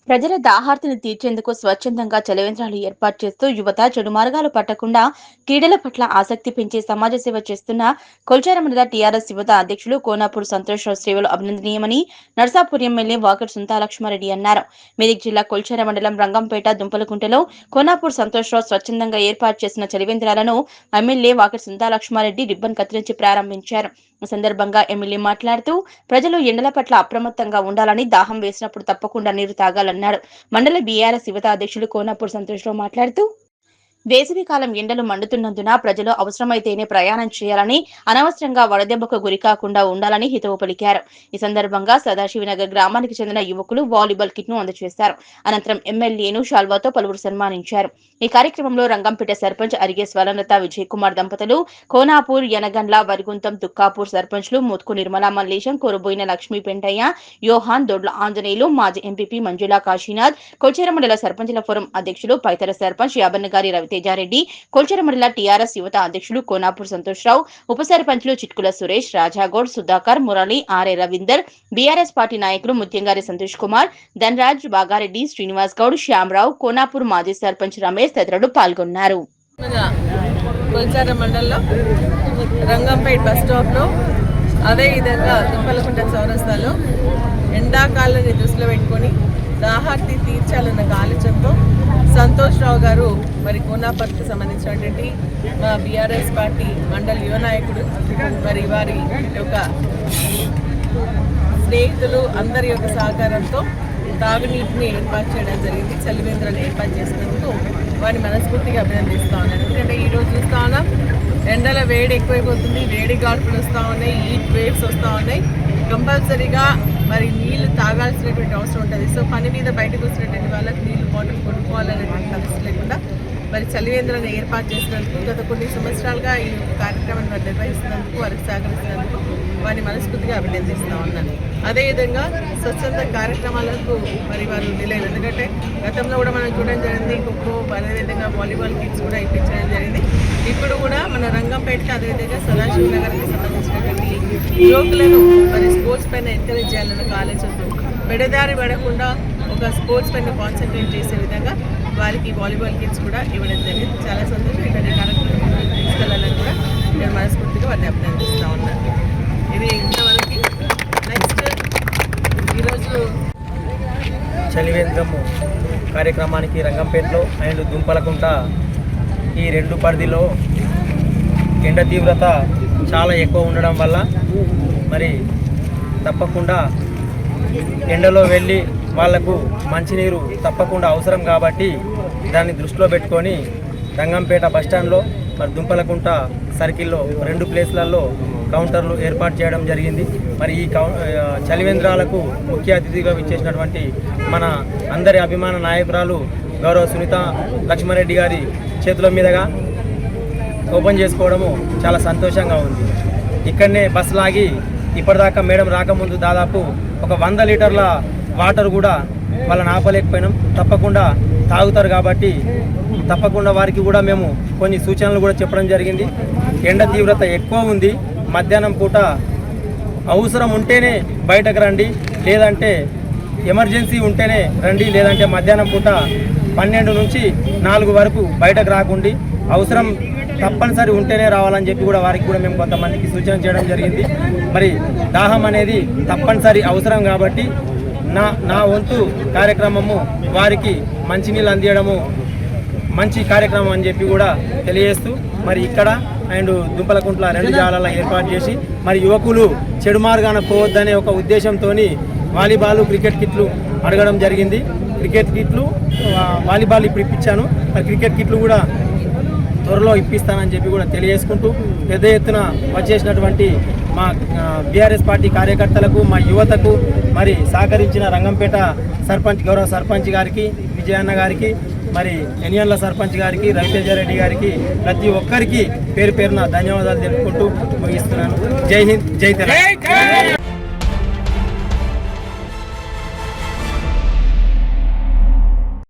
ప్రజల దాహార్తిని తీర్చేందుకు స్వచ్ఛందంగా చలవేంద్రాలు ఏర్పాటు చేస్తూ యువత చెడు మార్గాలు పట్టకుండా క్రీడల పట్ల ఆసక్తి పెంచి సమాజ సేవ చేస్తున్న కొల్చారం మండల టీఆర్ఎస్ యువత అధ్యక్షులు కోనాపూర్ సంతోష్రావు సేవలు అభినందనీయమని నర్సాపూర్ ఎమ్మెల్యే వాకర్ సుంతాలక్ష్మారెడ్డి అన్నారు. మెదక్ జిల్లా కొల్చారం మండలం రంగంపేట దుంపలకుంటలో కోనాపూర్ సంతోష్రావు స్వచ్ఛందంగా ఏర్పాటు చేసిన చలివేంద్రాలను ఎమ్మెల్యే వాకర్ సుంతాలక్ష్మారెడ్డి రిబ్బన్ కత్తిరించి ప్రారంభించారు. ఈ సందర్భంగా ఎమ్మెల్యే మాట్లాడుతూ ప్రజలు ఎండల పట్ల అప్రమత్తంగా ఉండాలని, దాహం వేసినప్పుడు తప్పకుండా నీరు తాగాలన్నారు. మండల బీఆర్ఎస్ యువత అధ్యక్షులు కోనాపూర్ సంతోష్రావు మాట్లాడుతూ వేసవికాలం ఎండలు మండుతున్నందున ప్రజలు అవసరమైతేనే ప్రయాణం చేయాలని, అనవసరంగా వడదెబ్బకు గురికాకుండా ఉండాలని హితవు పలికారు. ఈ సందర్భంగా సదాశివనగర్ గ్రామానికి చెందిన యువకులు వాలీబాల్ కిట్ ను అందజేశారు. అనంతరం ఎమ్మెల్యేను శాల్వాతో పలువురు సన్మానించారు. ఈ కార్యక్రమంలో రంగంపేట సర్పంచ్ అరిగే స్వలనత విజయ్ కుమార్ దంపతులు, కోనాపూర్, యనగండ్ల, వరిగుంతం, తుక్కాపూర్ సర్పంచ్లు ముత్కు నిర్మలా మల్లేశం, కొరుబోయిన లక్ష్మీ పెంటయ్య, యోహాన్, దొడ్ల ఆంజనేయులు, మాజీ ఎంపీపీ మంజులా కాశీనాథ్, కొల్చెర మండల సర్పంచ్ల ఫోరం అధ్యక్షులు పైతర సర్పంచ్ యాబన్నగారి రవితేజారెడ్డి, కొల్చెర మండల టీఆర్ఎస్ యువత అధ్యక్షులు కోనాపూర్ సంతోష్రావు, ఉప సర్పంచ్లు చిట్కుల సురేష్, రాజాగౌడ్, సుధాకర్, మురళి, ఆర్ఏ రవీందర్, బీఆర్ఎస్ పార్టీ నాయకులు ముత్యంగారి సంతోష్ కుమార్, ధనరాజ్, బాగారెడ్డి, శ్రీనివాస్ గౌడ్, శ్యామరావు, కోనాపూర్ మాజీ సర్పంచ్ రమేష్ తదితరులు పాల్గొన్నారు. కొల్చార మండలంలో రంగంపేట బస్ స్టాప్లో, అదేవిధంగా దుంపలకుంట చౌరస్తాలో ఎండాకాలాన్ని దృష్టిలో పెట్టుకొని దాహార్తి తీర్చాలన్న ఆలోచనతో సంతోష్ రావు గారు మరి కోనాపర్కి సంబంధించినటువంటి మా బీఆర్ఎస్ పార్టీ మండలి యువ నాయకుడు, మరి వారి యొక్క స్నేహితులు అందరి యొక్క సహకారంతో తాగునీటిని ఏర్పాటు చేయడం జరిగింది. చలివేంద్రాన్ని ఏర్పాటు చేసినందుకు వారిని మనస్ఫూర్తిగా అభినందిస్తూ ఉన్నాను. ఎందుకంటే ఈరోజు చూస్తూ ఉన్నాం, ఎండల వేడి ఎక్కువైపోతుంది, వేడి గాల్పులు వస్తూ ఉన్నాయి, హీట్ వేవ్స్ వస్తూ ఉన్నాయి. కంపల్సరీగా మరి నీళ్లు తాగాల్సినటువంటి అవసరం ఉంటుంది. సో పని మీద బయటకు వచ్చినటువంటి వాళ్ళకి నీళ్లు బాటిల్ కొనుక్కోవాలనేటువంటి పరిస్థితి లేకుండా మరి చలివేంద్రాన్ని ఏర్పాటు చేసినందుకు, గత కొన్ని సంవత్సరాలుగా ఈ కార్యక్రమాన్ని వారు నిర్వహిస్తున్నందుకు, వారికి సహకరిస్తున్నందుకు వారిని మనస్ఫూర్తిగా అభినందిస్తూ ఉన్నాను. అదేవిధంగా స్వచ్ఛంద కార్యక్రమాలకు మరి వారు నిలయం. ఎందుకంటే గతంలో కూడా మనం చూడడం జరిగింది, ఖోఖో, అదేవిధంగా వాలీబాల్ కిట్స్ కూడా ఇప్పించడం జరిగింది. ఇప్పుడు కూడా మన రంగంపేటకి, అదేవిధంగా సదాశివ నగర్కి సంబంధించినటువంటి యువకులను మరి స్పోర్ట్స్ పైన ఎంకరేజ్ చేయాలన్న ఆలోచనతో బెడదారి పడకుండా ఒక స్పోర్ట్స్ పైన కాన్సన్ట్రేట్ చేసే విధంగా వారికి వాలీబాల్ కిట్స్ కూడా ఇవ్వడం జరిగింది. చాలా సంతోషం. ఇక్కడ కార్యక్రమం తీసుకెళ్లాలని కూడా నేను మనస్ఫూర్తిగా వారిని అభినందిస్తూ ఉన్నాను. ఇది ఇంతవరకు. నెక్స్ట్ ఈరోజు చలివేంద్రము కార్యక్రమానికి రంగంపేటలో అండ్ దుంపలకుంట ఈ రెండు పరిధిలో ఎండ తీవ్రత చాలా ఎక్కువ ఉండడం వల్ల మరి తప్పకుండా ఎండలో వెళ్ళి వాళ్లకు మంచినీరు తప్పకుండా అవసరం కాబట్టి దాన్ని దృష్టిలో పెట్టుకొని రంగంపేట బస్టాండ్లో మరి దుంపలకుంట సర్కిల్లో రెండు ప్లేస్లలో కౌంటర్లు ఏర్పాటు చేయడం జరిగింది. మరి ఈ చలివేంద్రాలకు ముఖ్య అతిథిగా విచ్చేసినటువంటి మన అందరి అభిమాన నాయకురాలు గౌరవ సునీత లక్ష్మారెడ్డి గారి చేతుల మీదుగా ఓపెన్ చేసుకోవడము చాలా సంతోషంగా ఉంది. ఇక్కడనే బస్ లాగి ఇప్పటిదాకా మేడం రాకముందు దాదాపు ఒక 100 లీటర్ల వాటర్ కూడా వాళ్ళని ఆపలేకపోయినాం. తప్పకుండా తాగుతారు కాబట్టి తప్పకుండా వారికి కూడా మేము కొన్ని సూచనలు కూడా చెప్పడం జరిగింది. ఎండ తీవ్రత ఎక్కువ ఉంది, మధ్యాహ్నం పూట అవసరం ఉంటేనే బయటకు రండి, లేదంటే ఎమర్జెన్సీ ఉంటేనే రండి, లేదంటే మధ్యాహ్నం పూట 12 నుంచి 4 వరకు బయటకు రాకండి, అవసరం తప్పనిసరి ఉంటేనే రావాలని చెప్పి కూడా వారికి కూడా మేము కొంతమందికి సూచన చేయడం జరిగింది. మరి దాహం అనేది తప్పనిసరి అవసరం కాబట్టి నా వంతు కార్యక్రమము వారికి మంచినీళ్ళు అందించడము మంచి కార్యక్రమం అని చెప్పి కూడా తెలియజేస్తూ మరి ఇక్కడ అండ్ దుంపలకుంట్ల రెండు జాగాలలో ఏర్పాటు చేసి మరి యువకులు చెడు మార్గాన పోవద్దనే ఒక ఉద్దేశంతో వాలీబాల్, క్రికెట్ కిట్లు అడగడం జరిగింది. క్రికెట్ కిట్లు, వాలీబాల్ ఇప్పుడు ఇప్పించాను, మరి క్రికెట్ కిట్లు కూడా త్వరలో ఇప్పిస్తానని చెప్పి కూడా తెలియజేసుకుంటూ పెద్ద ఎత్తున వచ్చేసినటువంటి మా బీఆర్ఎస్ పార్టీ కార్యకర్తలకు, మా యువతకు మరి సహకరించిన రంగంపేట సర్పంచ్, గౌరవ సర్పంచ్ గారికి, విజయన్న గారికి, మరి ఎనియన్ల సర్పంచ్ గారికి, రవితేజారెడ్డి గారికి, ప్రతి ఒక్కరికి పేరు పేరున ధన్యవాదాలు తెలుపుకుంటూ ముగిస్తున్నాను. జై హింద్, జై తెలంగాణ.